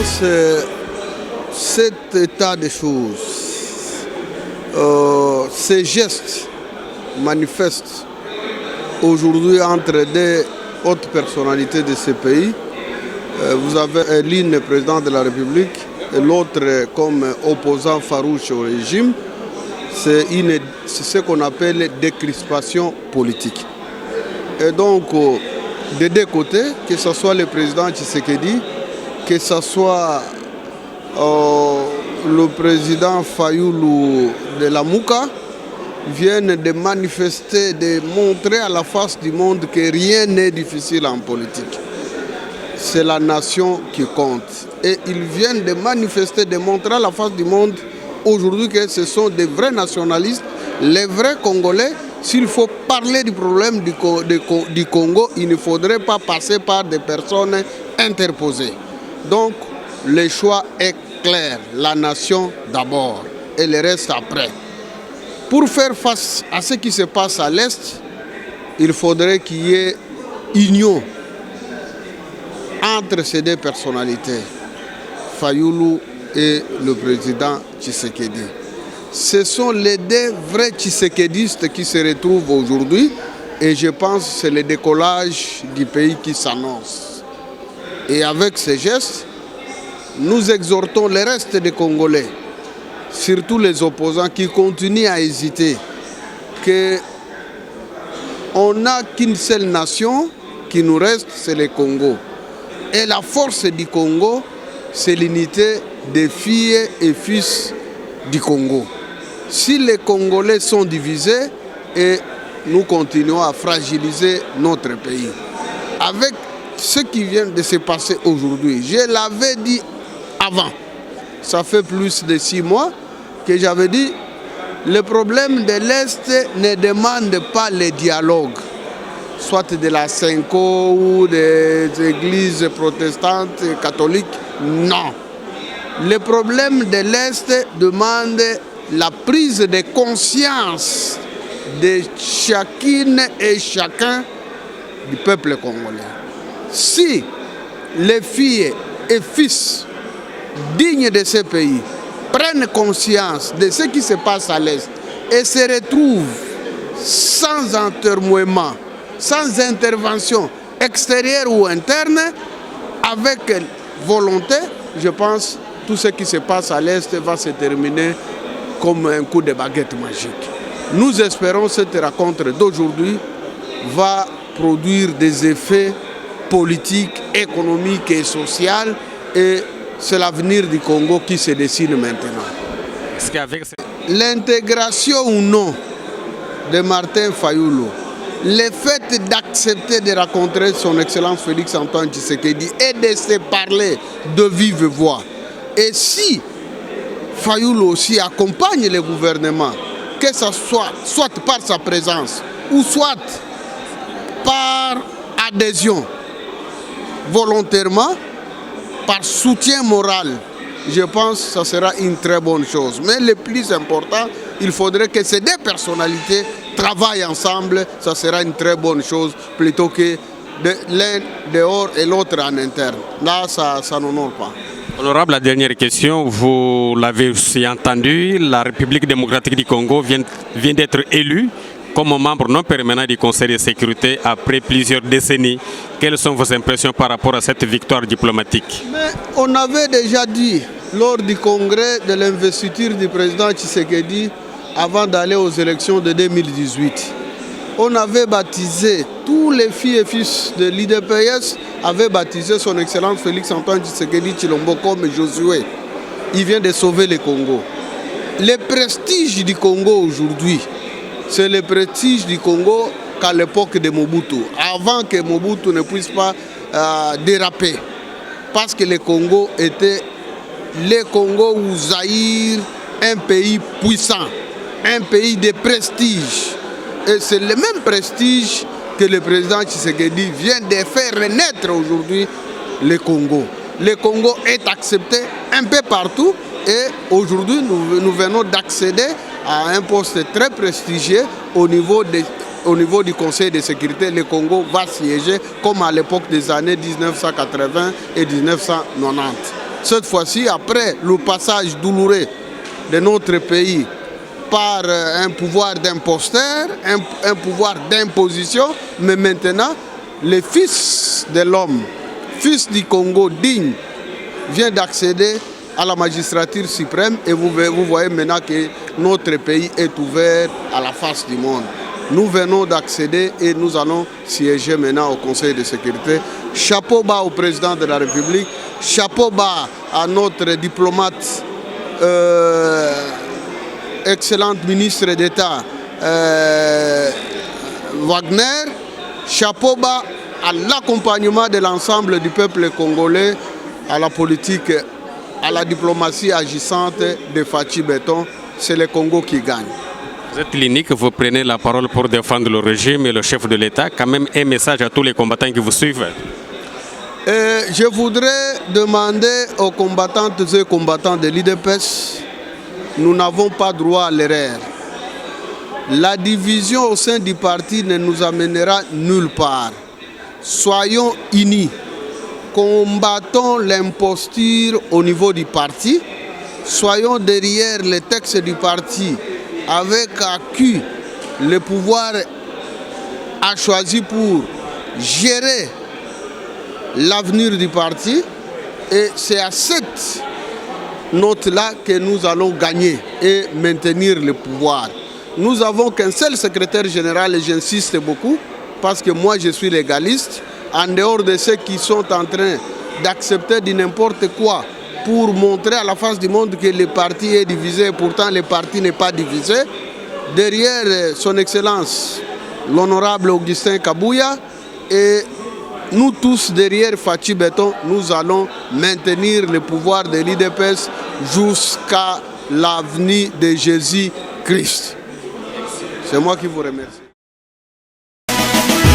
pense que cet état de choses, ces gestes manifestent aujourd'hui entre des hautes personnalités de ce pays. Vous avez l'une président de la République et l'autre comme opposant farouche au régime. C'est ce qu'on appelle décrispation politique. Et donc, des deux côtés, que ce soit le président Tshisekedi, que ce soit le président Fayoulou de la Mouka, viennent de manifester, de montrer à la face du monde que rien n'est difficile en politique. C'est la nation qui compte. Et ils viennent de manifester, de montrer à la face du monde aujourd'hui que ce sont des vrais nationalistes, les vrais Congolais. S'il faut parler du problème du Congo, il ne faudrait pas passer par des personnes interposées. Donc, le choix est clair. La nation d'abord et le reste après. Pour faire face à ce qui se passe à l'Est, il faudrait qu'il y ait union entre ces deux personnalités, Fayoulou et le président Tshisekedi. Ce sont les deux vrais tshisekédistes qui se retrouvent aujourd'hui et je pense que c'est le décollage du pays qui s'annonce. Et avec ces gestes, nous exhortons le reste des Congolais, surtout les opposants qui continuent à hésiter, qu'on n'a qu'une seule nation qui nous reste, c'est le Congo. Et la force du Congo, c'est l'unité des filles et fils du Congo. Si les Congolais sont divisés, et nous continuons à fragiliser notre pays. Avec ce qui vient de se passer aujourd'hui, je l'avais dit avant, ça fait plus de 6 mois que j'avais dit, le problème de l'Est ne demande pas le dialogue, soit de la Cinco ou des églises protestantes, catholiques, non. Le problème de l'Est demande la prise de conscience de chacune et chacun du peuple congolais. Si les filles et fils dignes de ce pays prennent conscience de ce qui se passe à l'Est et se retrouvent sans enterrement, sans intervention extérieure ou interne, avec volonté, je pense que tout ce qui se passe à l'Est va se terminer comme un coup de baguette magique. Nous espérons que cette rencontre d'aujourd'hui va produire des effets politiques, économiques et sociaux, et c'est l'avenir du Congo qui se dessine maintenant. L'intégration ou non de Martin Fayoulou, le fait d'accepter de rencontrer son Excellence Félix Antoine Tshisekedi et de se parler de vive voix, et si Fayoulou aussi accompagne le gouvernement, que ce soit par sa présence ou soit par adhésion volontairement, par soutien moral, je pense que ça sera une très bonne chose. Mais le plus important, il faudrait que ces deux personnalités travaillent ensemble, ça sera une très bonne chose, plutôt que l'un dehors et l'autre en interne. Là, ça n'honore pas. Honorable, la dernière question, vous l'avez aussi entendu, la République démocratique du Congo vient d'être élue comme membre non permanent du Conseil de sécurité après plusieurs décennies. Quelles sont vos impressions par rapport à cette victoire diplomatique? Mais on avait déjà dit lors du congrès de l'investiture du président Tshisekedi avant d'aller aux élections de 2018. On avait baptisé, tous les filles et fils de l'IDPS avaient baptisé son Excellence Félix Antoine Tshisekedi Tshilombo comme Josué. Il vient de sauver le Congo. Le prestige du Congo aujourd'hui, c'est le prestige du Congo qu'à l'époque de Mobutu, avant que Mobutu ne puisse pas déraper. Parce que le Congo était le Congo ou Zaïre, un pays puissant, un pays de prestige. Et c'est le même prestige que le président Tshisekedi vient de faire renaître aujourd'hui le Congo. Le Congo est accepté un peu partout et aujourd'hui nous venons d'accéder à un poste très prestigieux au niveau du Conseil de sécurité. Le Congo va siéger comme à l'époque des années 1980 et 1990. cette fois-ci, après le passage douloureux de notre pays par un pouvoir d'imposteur, un pouvoir d'imposition, mais maintenant, le fils de l'homme, fils du Congo digne, vient d'accéder à la magistrature suprême et vous voyez maintenant que notre pays est ouvert à la face du monde. Nous venons d'accéder et nous allons siéger maintenant au Conseil de sécurité. Chapeau bas au président de la République, chapeau bas à notre diplomate, excellente ministre d'État Wagner, chapeau bas à l'accompagnement de l'ensemble du peuple congolais, à la politique, à la diplomatie agissante de Fachi Béton. C'est le Congo qui gagne. Vous êtes l'unique, vous prenez la parole pour défendre le régime et le chef de l'État. Quand même un message à tous les combattants qui vous suivent. Je voudrais demander aux combattantes et combattants de l'IDPS, nous n'avons pas droit à l'erreur. La division au sein du parti ne nous amènera nulle part. Soyons unis, combattons l'imposture au niveau du parti, soyons derrière les textes du parti avec à qui le pouvoir a choisi pour gérer l'avenir du parti, et c'est à cette note-là que nous allons gagner et maintenir le pouvoir. Nous n'avons qu'un seul secrétaire général et j'insiste beaucoup parce que moi je suis légaliste, en dehors de ceux qui sont en train d'accepter du n'importe quoi pour montrer à la face du monde que le parti est divisé, pourtant le parti n'est pas divisé. Derrière son excellence, l'honorable Augustin Kabouya, et nous tous derrière Fachi Béton, nous allons maintenir le pouvoir de l'IDPS jusqu'à l'avenir de Jésus-Christ. C'est moi qui vous remercie.